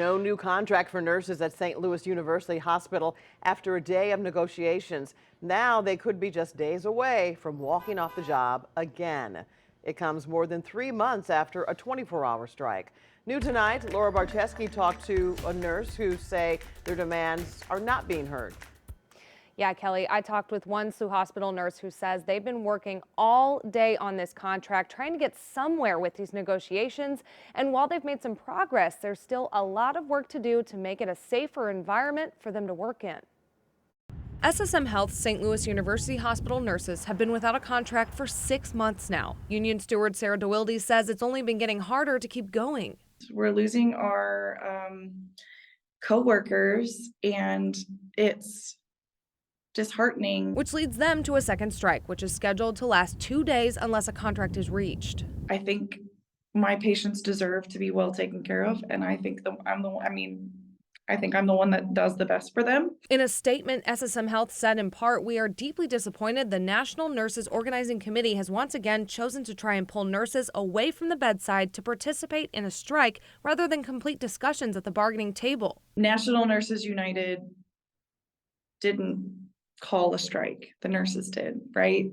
No new contract for nurses at St. Louis University Hospital after a day of negotiations. Now they could be just days away from walking off the job again. It comes more than 3 months after a 24-hour strike. New tonight, Laura Barcheski talked to a nurse who say their demands are not being heard. Yeah, Kelly, I talked with one SLU Hospital nurse who says they've been working all day on this contract, trying to get somewhere with these negotiations. And while they've made some progress, there's still a lot of work to do to make it a safer environment for them to work in. SSM Health St. Louis University Hospital nurses have been without a contract for 6 months now. Union Steward Sarah DeWilde says it's only been getting harder to keep going. We're losing our coworkers, and it's disheartening. Which leads them to a second strike, which is scheduled to last 2 days unless a contract is reached. I think my patients deserve to be well taken care of, and I think I'm the one that does the best for them. In a statement, SSM Health said in part, "We are deeply disappointed the National Nurses Organizing Committee has once again chosen to try and pull nurses away from the bedside to participate in a strike rather than complete discussions at the bargaining table." National Nurses United didn't call a strike. The nurses did, right?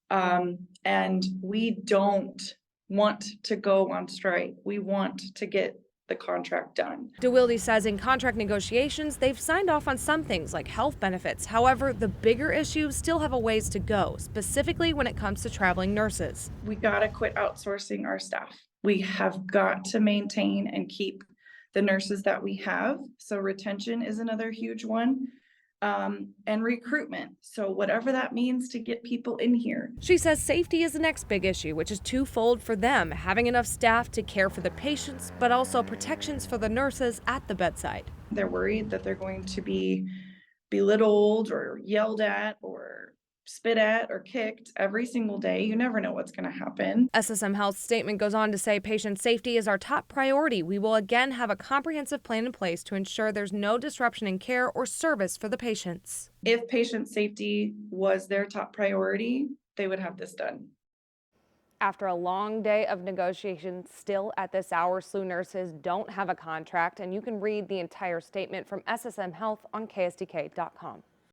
And we don't want to go on strike. We want to get the contract done. DeWilde says in contract negotiations, they've signed off on some things like health benefits. However, the bigger issues still have a ways to go, specifically when it comes to traveling nurses. We got to quit outsourcing our staff. We have got to maintain and keep the nurses that we have. So retention is another huge one. And recruitment. So whatever that means to get people in here. She says safety is the next big issue, which is twofold for them, having enough staff to care for the patients, but also protections for the nurses at the bedside. They're worried that they're going to be belittled or yelled at or spit at or kicked every single day. You never know what's going to happen. SSM Health's statement goes on to say patient safety is our top priority. We will again have a comprehensive plan in place to ensure there's no disruption in care or service for the patients. If patient safety was their top priority, they would have this done. After a long day of negotiations, still at this hour, SLU nurses don't have a contract, and you can read the entire statement from SSM Health on KSDK.com.